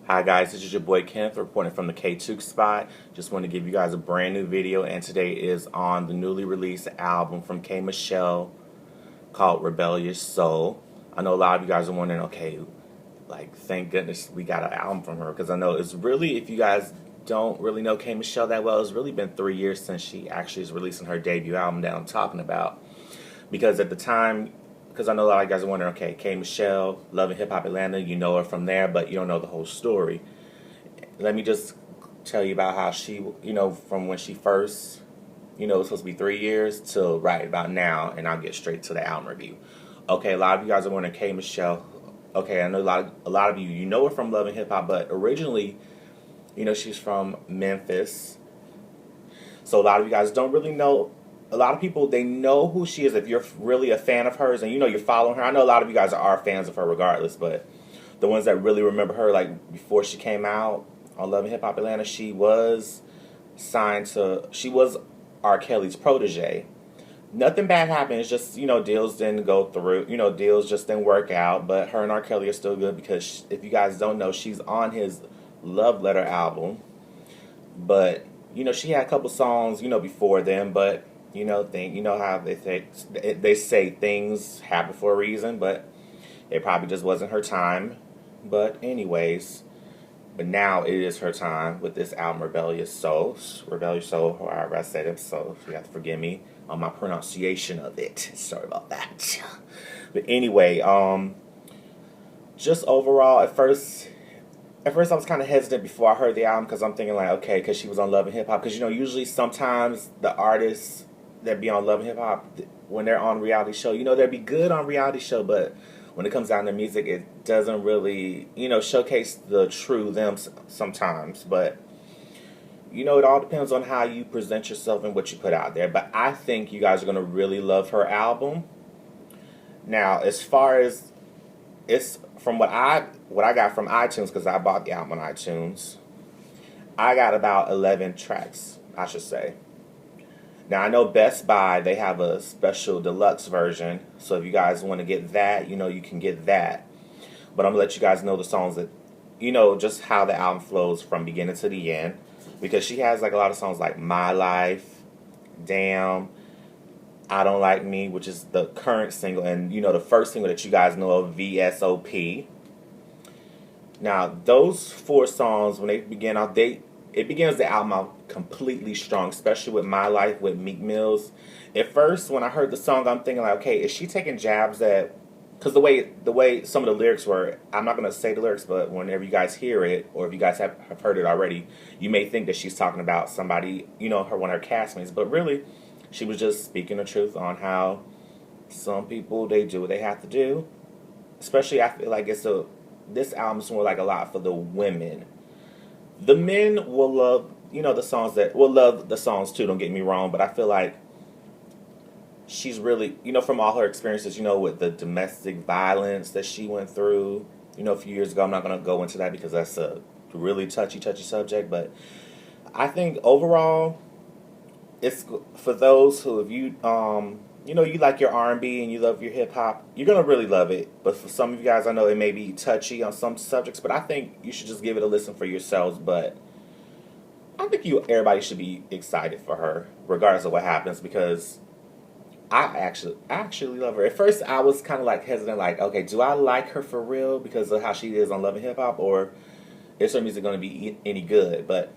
Hi guys, this is your boy Kenneth reporting from the KTookes spot. Just want to give you guys a brand new video, and today is on the newly released album from K.Michelle called Rebellious Soul. I know a lot of you guys are wondering, okay, like thank goodness we got an album from her, because I know it's really, if you guys don't really know K.Michelle that well, it's really been 3 years since she actually is releasing her debut album that I'm talking about. Because at the time, because I know a lot of you guys are wondering, okay, K.Michelle, Love and Hip Hop Atlanta, you know her from there, but you don't know the whole story. Let me just tell you about how she, from when she first, it was supposed to be 3 years till right about now, and I'll get straight to the album review. Okay, a lot of you guys are wondering, K.Michelle. Okay, I know a lot of you, you know her from Love and Hip Hop, but originally, she's from Memphis. So a lot of you guys don't really know. A lot of people, they know who she is if you're really a fan of hers and you're following her. I know a lot of you guys are fans of her regardless, but the ones that really remember her, like before she came out on Love and Hip Hop Atlanta, she was R. Kelly's protege. Nothing bad happened. It's just, deals didn't go through. Deals just didn't work out. But her and R. Kelly are still good because if you guys don't know, she's on his Love Letter album. But, she had a couple songs, before them, but how they say things happen for a reason, but it probably just wasn't her time. But anyways, but now it is her time with this album, Rebellious Soul, however I said it, so you have to forgive me on my pronunciation of it. Sorry about that. But anyway, just overall, at first I was kind of hesitant before I heard the album because I'm thinking like, okay, because she was on Love and Hip Hop, because usually sometimes the artists that be on Love and Hip Hop, when they're on reality show, they'd be good on reality show, but when it comes down to music, it doesn't really, showcase the true them sometimes. But, it all depends on how you present yourself and what you put out there. But I think you guys are going to really love her album. Now, as far as, it's from what I got from iTunes, because I bought the album on iTunes, I got about 11 tracks, I should say. Now, I know Best Buy, they have a special deluxe version, so if you guys want to get that, you can get that. But I'm going to let you guys know the songs that, just how the album flows from beginning to the end. Because she has like a lot of songs like My Life, Damn, I Don't Like Me, which is the current single, and, the first single that you guys know of, VSOP. Now, those 4 songs, when they begin off, it begins the album out completely strong, especially with My Life with Meek Mills. At first, when I heard the song, I'm thinking like, okay, is she taking jabs at, because the way some of the lyrics were, I'm not going to say the lyrics, but whenever you guys hear it, or if you guys have heard it already, you may think that she's talking about somebody, one of her castmates, but really, she was just speaking the truth on how some people, they do what they have to do. Especially, I feel like this album's more like a lot for the women. The men will love, love the songs too, don't get me wrong, but I feel like she's really, from all her experiences, with the domestic violence that she went through, a few years ago. I'm not going to go into that because that's a really touchy subject, but I think overall, it's for those who, if you, you like your R&B and you love your hip hop, you're going to really love it. But for some of you guys, I know it may be touchy on some subjects, but I think you should just give it a listen for yourselves. But I think everybody should be excited for her, regardless of what happens, because I actually love her. At first, I was kind of like hesitant, like, okay, do I like her for real because of how she is on Love and Hip Hop, or is her music going to be any good? But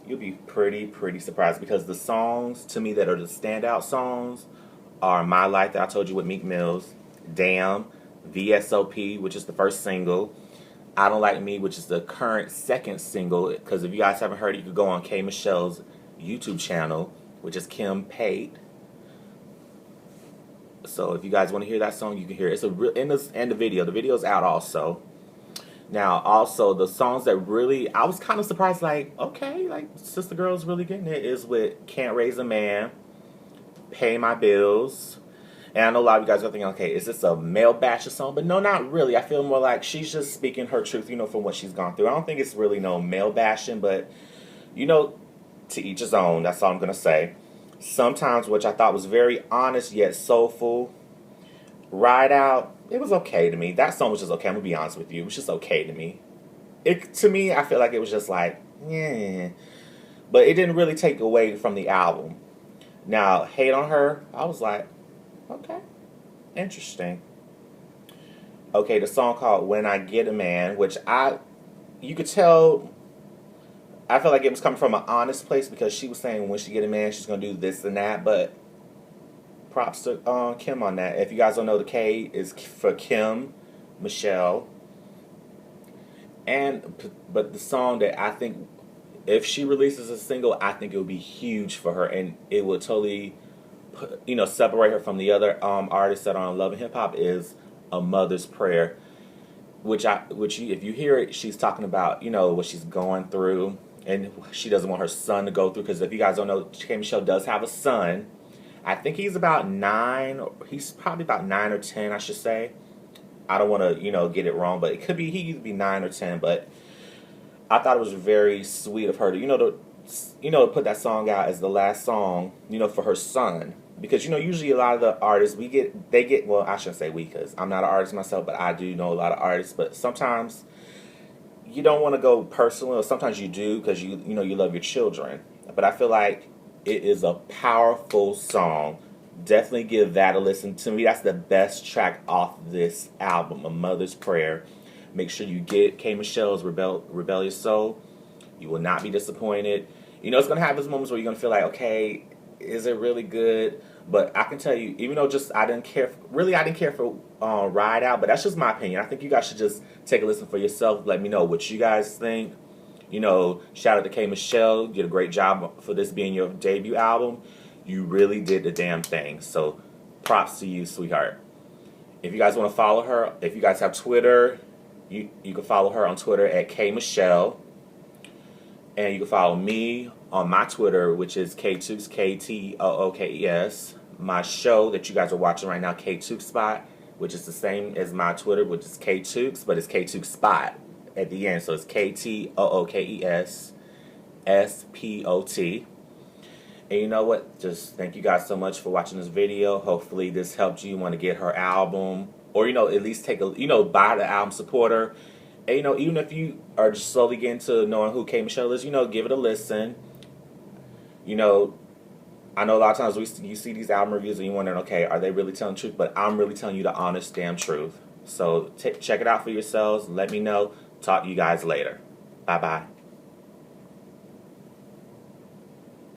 you'll be pretty surprised, because the songs to me that are the standout songs are My Life, that I told you, with Meek Mills, Damn, VSOP, which is the first single, I Don't Like Me, which is the current second single, because if you guys haven't heard it, you could go on K.Michelle's YouTube channel, which is Kim Pate. So if you guys want to hear that song, you can hear it. And the video's out also. Now, also, the songs that really, I was kind of surprised, like, okay, like, Sister Girl's really getting it, is with Can't Raise a Man, Pay My Bills. And I know a lot of you guys are thinking, okay, is this a male basher song? But no, not really. I feel more like she's just speaking her truth, from what she's gone through. I don't think it's really no male bashing, but, to each his own. That's all I'm going to say. Sometimes, which I thought was very honest yet soulful, Ride Out, it was okay to me. That song was just okay. I'm going to be honest with you. It was just okay to me. it to me, I feel like it was just like, yeah. But it didn't really take away from the album. Now, Hate on Her, I was like, okay, interesting. Okay, the song called When I Get a Man, which you could tell, I feel like it was coming from an honest place because she was saying when she get a man, she's going to do this and that, but props to Kim on that. If you guys don't know, the K is for K.Michelle. But the song that I think, if she releases a single, I think it would be huge for her, and it would totally, separate her from the other artists that are on Love and Hip Hop, is A Mother's Prayer, if you hear it, she's talking about, what she's going through, and she doesn't want her son to go through, because if you guys don't know, K.Michelle does have a son. I think he's about 9, he's probably about 9 or 10, I should say. I don't want to, get it wrong, but he could be 9 or 10, but I thought it was very sweet of her to, to put that song out as the last song, for her son. Because, usually a lot of the artists, well, I shouldn't say we, because I'm not an artist myself, but I do know a lot of artists. But sometimes you don't want to go personal, or sometimes you do, because you love your children. But I feel like it is a powerful song. Definitely give that a listen. To me, that's the best track off this album, A Mother's Prayer. Make sure you get K.Michelle's Rebellious Soul. You will not be disappointed. It's going to have those moments where you're going to feel like, okay, is it really good? But I can tell you, even though I didn't care for Ride Out, but that's just my opinion. I think you guys should just take a listen for yourself. Let me know what you guys think. Shout out to K.Michelle. You did a great job for this being your debut album. You really did the damn thing. So props to you, sweetheart. If you guys want to follow her, if you guys have Twitter, you can follow her on Twitter at K.Michelle. And you can follow me on my Twitter, which is KTookes, KTookes. My show that you guys are watching right now, KTookes Spot, which is the same as my Twitter, which is KTookes, but it's KTookes Spot at the end. So it's KTookes SPOT. And you know what? Just thank you guys so much for watching this video. Hopefully this helped you want to get her album, or at least take buy the album, support her. And, even if you are just slowly getting to knowing who K.Michelle is, give it a listen. I know a lot of times you see these album reviews and you're wondering, okay, are they really telling the truth? But I'm really telling you the honest damn truth. So check it out for yourselves. Let me know. Talk to you guys later. Bye-bye.